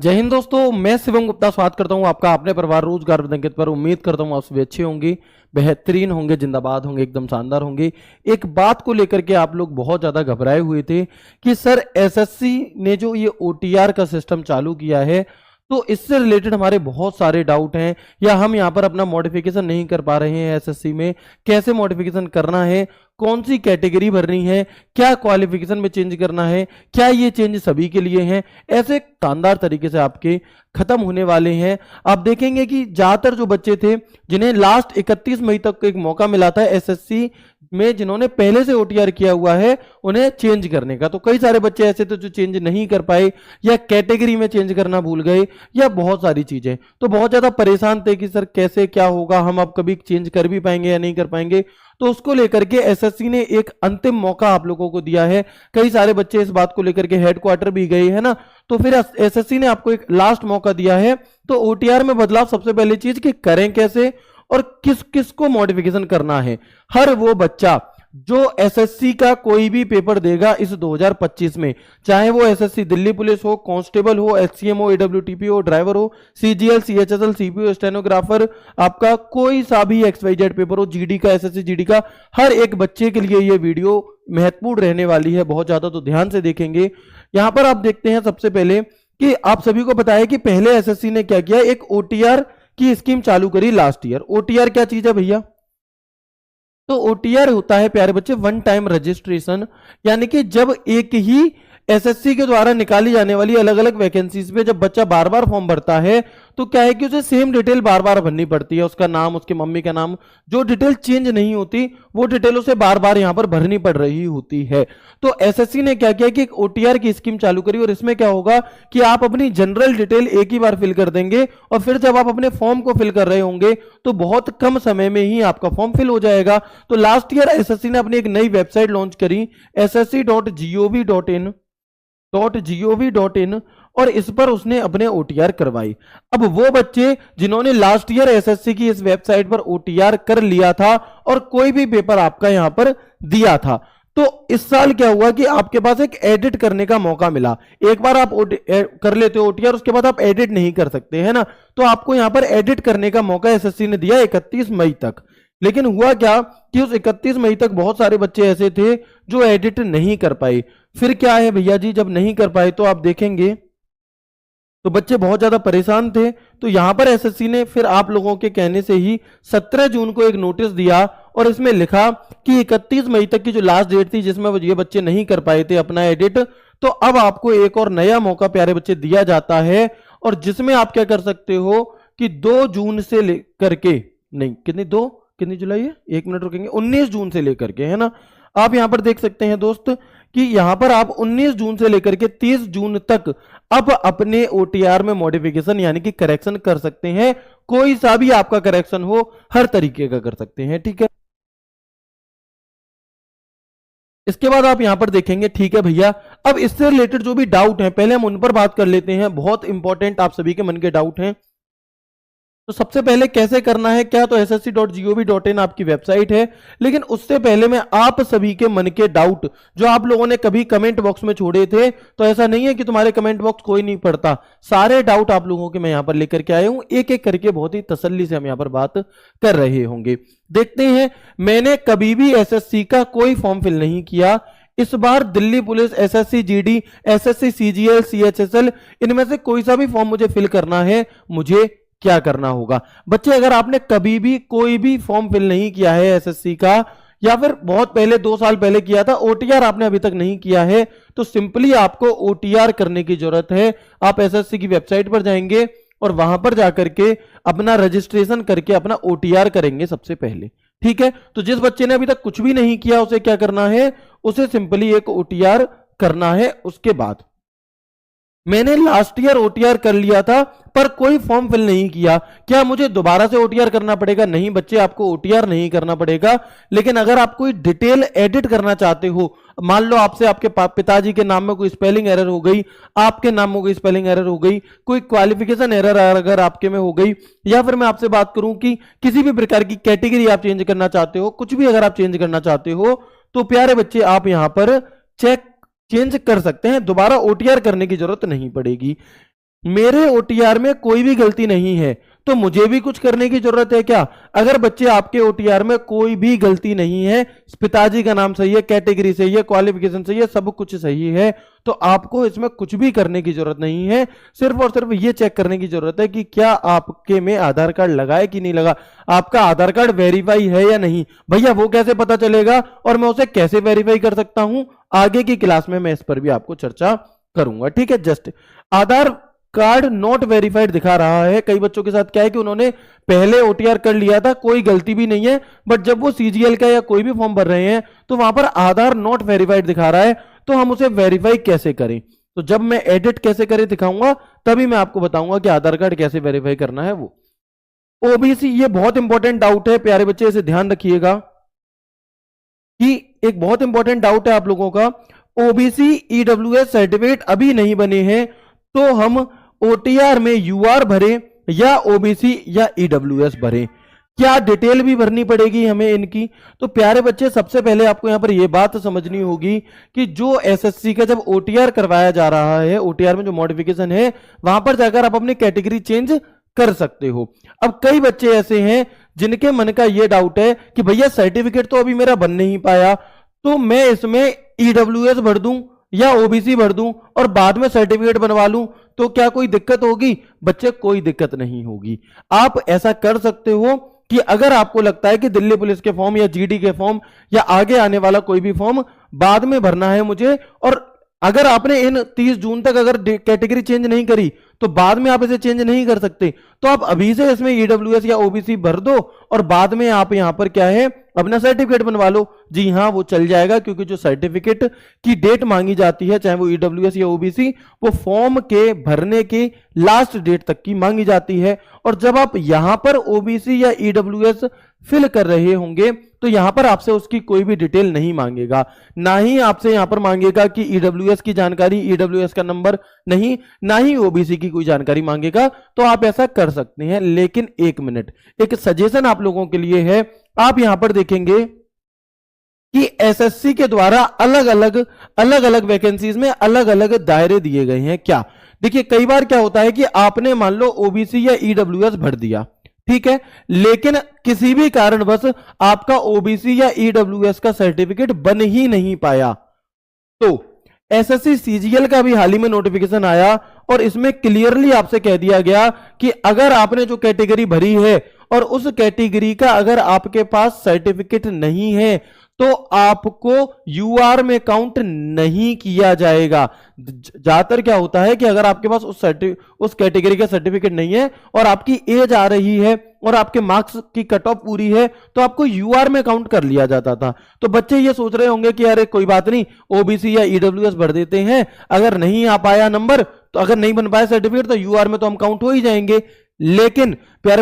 जय हिंद दोस्तों, मैं शिवम गुप्ता स्वागत करता हूं आपका अपने परिवार रोजगार विद पर। उम्मीद करता हूं आप सभी अच्छे होंगे, बेहतरीन होंगे, जिंदाबाद होंगे, एकदम शानदार होंगे। एक बात को लेकर के आप लोग बहुत ज्यादा घबराए हुए थे कि सर एसएससी ने जो ये ओटीआर का सिस्टम चालू किया है तो इससे रिलेटेड हमारे बहुत सारे डाउट हैं, या हम यहाँ पर अपना मॉडिफिकेशन नहीं कर पा रहे हैं एसएससी में। कैसे मॉडिफिकेशन करना है, कौन सी कैटेगरी भरनी है, क्या क्वालिफिकेशन में चेंज करना है, क्या ये चेंज सभी के लिए हैं, ऐसे शानदार तरीके से आपके खत्म होने वाले हैं। आप देखेंगे कि ज्यादातर जो बच्चे थे जिन्हें लास्ट 31 मई तक एक मौका मिला था एसएससी में, जिन्होंने पहले से ओटीआर किया हुआ है उन्हें चेंज करने का, तो कई सारे बच्चे ऐसे थे जो चेंज नहीं कर पाए, या कैटेगरी में चेंज करना भूल गए, या बहुत सारी चीजें, तो बहुत ज्यादा परेशान थे कि सर कैसे क्या होगा, हम अब कभी चेंज कर भी पाएंगे या नहीं कर पाएंगे। तो उसको लेकर के एसएससी ने एक अंतिम मौका आप लोगों को दिया है। कई सारे बच्चे इस बात को लेकर के हेडक्वार्टर भी गए है ना, तो फिर एसएससी ने आपको एक लास्ट मौका दिया है। तो ओटीआर में बदलाव सबसे पहली चीज कि करें कैसे और किस किस को मॉडिफिकेशन करना है। हर वो बच्चा जो एसएससी का कोई भी पेपर देगा इस 2025 में, चाहे वो एसएससी दिल्ली पुलिस हो, कांस्टेबल हो, एचसीएम हो, एडब्ल्यूटीपी हो, ड्राइवर हो, सीजीएल, सीएचएसएल, सीपीओ, स्टेनोग्राफर, आपका कोई सा भी एक्सवाईजेड पेपर हो, जीडी का, एसएससी जीडी का, हर एक बच्चे के लिए ये वीडियो महत्वपूर्ण रहने वाली है बहुत ज्यादा, तो ध्यान से देखेंगे। यहां पर आप देखते हैं सबसे पहले कि आप सभी को पता है कि पहले एसएससी ने क्या किया, एक ओटीआर की स्कीम चालू करी लास्ट ईयर। ओटीआर क्या चीज है भैया? तो ओटीआर होता है प्यारे बच्चे वन टाइम रजिस्ट्रेशन, यानी कि जब एक ही एसएससी के द्वारा निकाली जाने वाली अलग अलग वैकेंसीज पे जब बच्चा बार बार फॉर्म भरता है तो क्या है कि उसे सेम डिटेल बार बार भरनी पड़ती है, उसका नाम, उसके मम्मी का नाम, जो डिटेल चेंज नहीं होती वो डिटेल उसे बार बार यहां पर भरनी पड़ रही होती है। तो एसएससी ने क्या किया कि एक ओटीआर की स्कीम चालू करी, और इसमें क्या होगा कि आप अपनी जनरल डिटेल एक ही बार फिल कर देंगे, और फिर जब आप अपने फॉर्म को फिल कर रहे होंगे तो बहुत कम समय में ही आपका फॉर्म फिल हो जाएगा। तो लास्ट ईयर एसएससी ने अपनी एक नई वेबसाइट लॉन्च करी, ssc.gov.in, और इस पर उसने अपने ओटीआर करवाई। अब वो बच्चे जिन्होंने लास्ट ईयर एसएससी की इस वेबसाइट पर ओटीआर कर लिया था और कोई भी पेपर आपका यहां पर दिया था, तो इस साल क्या हुआ कि आपके पास एक एडिट करने का मौका मिला। एक बार आप कर लेते हो ओटीआर, उसके बाद आप एडिट नहीं कर सकते, है ना, तो आपको यहां पर एडिट करने का मौका एसएससी ने दिया 31 मई तक। लेकिन हुआ क्या कि उस 31 मई तक बहुत सारे बच्चे ऐसे थे जो एडिट नहीं कर पाए। फिर क्या है भैया जी, जब नहीं कर पाए तो आप देखेंगे तो बच्चे बहुत ज्यादा परेशान थे। तो यहां पर एसएससी ने फिर आप लोगों के कहने से ही 17 जून को एक नोटिस दिया, और इसमें लिखा कि 31 मई तक की जो लास्ट डेट थी जिसमें ये बच्चे नहीं कर पाए थे अपना एडिट, तो अब आपको एक और नया मौका प्यारे बच्चे दिया जाता है, और जिसमें आप क्या कर सकते हो कि 2 जून से लेकर के, नहीं कितनी जुलाई है, 1 मिनट रुकेंगे, 19 जून से लेकर के, है ना, आप यहां पर देख सकते हैं दोस्त कि यहां पर आप 19 जून से लेकर के 30 जून तक अब अपने ओटीआर में मॉडिफिकेशन यानी कि करेक्शन कर सकते हैं। कोई सा भी आपका करेक्शन हो, हर तरीके का कर सकते हैं, ठीक है। इसके बाद आप यहां पर देखेंगे, ठीक है भैया, अब इससे रिलेटेड जो भी डाउट है पहले हम उन पर बात कर लेते हैं, बहुत इंपॉर्टेंट आप सभी के मन के डाउट हैं। तो सबसे पहले कैसे करना है क्या, तो ssc.gov.in आपकी वेबसाइट है, लेकिन उससे पहले मैं आप सभी के मन के डाउट जो आप लोगों ने कभी कमेंट बॉक्स में छोड़े थे, तो ऐसा नहीं है कि तुम्हारे कमेंट बॉक्स कोई नहीं पढ़ता, सारे डाउट आप लोगों के मैं यहां पर लेकर के आया हूं, एक एक करके बहुत ही तसल्ली से हम यहां पर बात कर रहे होंगे। देखते हैं, मैंने कभी भी एसएससी का कोई फॉर्म फिल नहीं किया। इस बार Delhi police, SSC GD, SSC CGL, CHSL, इनमें से कोई सा भी फॉर्म मुझे फिल करना है, मुझे क्या करना होगा? बच्चे, अगर आपने कभी भी कोई भी फॉर्म फिल नहीं किया है एसएससी का, या फिर बहुत पहले 2 साल पहले किया था, ओटीआर आपने अभी तक नहीं किया है, तो सिंपली आपको ओटीआर करने की जरूरत है। आप एसएससी की वेबसाइट पर जाएंगे और वहां पर जाकर के अपना रजिस्ट्रेशन करके अपना ओटीआर करेंगे सबसे पहले, ठीक है। तो जिस बच्चे ने अभी तक कुछ भी नहीं किया उसे क्या करना है, उसे सिंपली एक ओटीआर करना है। उसके बाद मैंने लास्ट ईयर ओटीआर कर लिया था पर कोई फॉर्म फिल नहीं किया, क्या मुझे दोबारा से ओटीआर करना पड़ेगा? नहीं बच्चे, आपको ओटीआर नहीं करना पड़ेगा, लेकिन अगर आप कोई डिटेल एडिट करना चाहते हो, मान लो आपसे आपके पिताजी के नाम में कोई स्पेलिंग एरर हो गई, आपके नाम में कोई स्पेलिंग एरर हो गई, कोई क्वालिफिकेशन एरर अगर आपके में हो गई, या फिर मैं आपसे बात करूं कि किसी भी प्रकार की कैटेगरी आप चेंज करना चाहते हो, कुछ भी अगर आप चेंज करना चाहते हो, तो प्यारे बच्चे आप यहां पर चेंज कर सकते हैं, दोबारा ओटीआर करने की जरूरत नहीं पड़ेगी। मेरे ओटीआर में कोई भी गलती नहीं है, तो मुझे भी कुछ करने की जरूरत है क्या? अगर बच्चे आपके ओटीआर में कोई भी गलती नहीं है, पिताजी का नाम सही है, कैटेगरी सही है, क्वालिफिकेशन सही है, सब कुछ सही है, तो आपको इसमें कुछ भी करने की जरूरत नहीं है। सिर्फ और सिर्फ ये चेक करने की जरूरत है कि क्या आपके में आधार कार्ड लगा है कि नहीं लगा, आपका आधार कार्ड वेरीफाई है या नहीं। भैया वो कैसे पता चलेगा और मैं उसे कैसे वेरीफाई कर सकता हूं, आगे की क्लास में मैं इस पर भी आपको चर्चा करूंगा। ठीक है, just Aadhaar card not verified दिखा रहा है। कई बच्चों के साथ क्या है कि उन्होंने पहले ओटीआर कर लिया था, कोई गलती भी नहीं है, बट जब वो सीजीएल का या कोई भी फॉर्म भर रहे हैं तो वहां पर आधार नॉट वेरीफाइड दिखा रहा है। तो हम उसे वेरीफाई कैसे करें? तो जब मैं एडिट कैसे करें दिखाऊंगा, तभी मैं आपको बताऊंगा कि आधार कार्ड कैसे वेरीफाई करना है। वो ओबीसी, ये बहुत इंपॉर्टेंट डाउट है प्यारे बच्चे, इसे ध्यान रखिएगा कि एक बहुत इंपॉर्टेंट डाउट है आप लोगों का। ओबीसी ईडब्ल्यूएस सर्टिफिकेट अभी नहीं बने हैं, तो हम ओटीआर में यूआर भरें या ओबीसी या ईडब्ल्यूएस भरें? क्या डिटेल भी भरनी पड़ेगी हमें इनकी? तो प्यारे बच्चे, सबसे पहले आपको यहां पर यह बात समझनी होगी कि जो एसएससी का जब ओटीआर करवाया जा रहा है, ओटीआर में जो मॉडिफिकेशन है, वहां पर जाकर आप अपनी कैटेगरी चेंज कर सकते हो। अब कई बच्चे ऐसे हैं जिनके मन का यह डाउट है कि भैया सर्टिफिकेट तो अभी मेरा बन नहीं पाया, तो मैं इसमें ईडब्ल्यूएस भर दूं या ओबीसी भर दूं और बाद में सर्टिफिकेट बनवा लूं, तो क्या कोई दिक्कत होगी? बच्चे, कोई दिक्कत नहीं होगी। आप ऐसा कर सकते हो कि अगर आपको लगता है कि दिल्ली पुलिस के फॉर्म या जीडी के फॉर्म या आगे आने वाला कोई भी फॉर्म बाद में भरना है मुझे, और अगर आपने इन 30 जून तक अगर कैटेगरी चेंज नहीं करी तो बाद में आप इसे चेंज नहीं कर सकते, तो आप अभी से इसमें ईडब्ल्यूएस या ओबीसी भर दो और बाद में आप यहां पर क्या है, अपना सर्टिफिकेट बनवा लो। जी हां, वो चल जाएगा, क्योंकि जो सर्टिफिकेट की डेट मांगी जाती है, चाहे वो ईडब्ल्यूएस या ओबीसी, वो फॉर्म के भरने की लास्ट डेट तक की मांगी जाती है। और जब आप यहां पर ओबीसी या ईडब्ल्यूएस फिल कर रहे होंगे तो यहां पर आपसे उसकी कोई भी डिटेल नहीं मांगेगा, ना ही आपसे यहां पर मांगेगा कि ईडब्ल्यूएस की जानकारी, ईडब्ल्यूएस का नंबर नहीं, ना ही ओबीसी की कोई जानकारी मांगेगा। तो आप ऐसा कर सकते हैं। लेकिन एक मिनट, एक सजेशन आप लोगों के लिए है। आप यहां पर देखेंगे कि एसएससी के द्वारा अलग अलग वैकेंसीज में अलग अलग दायरे दिए गए हैं। क्या देखिए, कई बार क्या होता है कि आपने मान लो ओबीसी या ईडब्ल्यूएस भर दिया, ठीक है, लेकिन किसी भी कारणवश आपका ओबीसी या ईडब्ल्यूएस का सर्टिफिकेट बन ही नहीं पाया, तो एसएससी सीजीएल का भी हाल ही में नोटिफिकेशन आया और इसमें क्लियरली आपसे कह दिया गया कि अगर आपने जो कैटेगरी भरी है और उस कैटेगरी का अगर आपके पास सर्टिफिकेट नहीं है तो आपको यूआर में काउंट नहीं किया जाएगा। ज्यादातर क्या होता है कि अगर आपके पास उस कैटेगरी का सर्टिफिकेट नहीं है और आपकी एज आ रही है और आपके मार्क्स की कट ऑफ पूरी है तो आपको यूआर में काउंट कर लिया जाता था। तो बच्चे ये सोच रहे होंगे कि अरे कोई बात नहीं, ओबीसी या ईडब्ल्यूएस भर देते हैं, अगर नहीं आ पाया नंबर, तो अगर नहीं बन पाया सर्टिफिकेट तो यूआर में तो हम काउंट हो ही जाएंगे। लेकिन प्यारे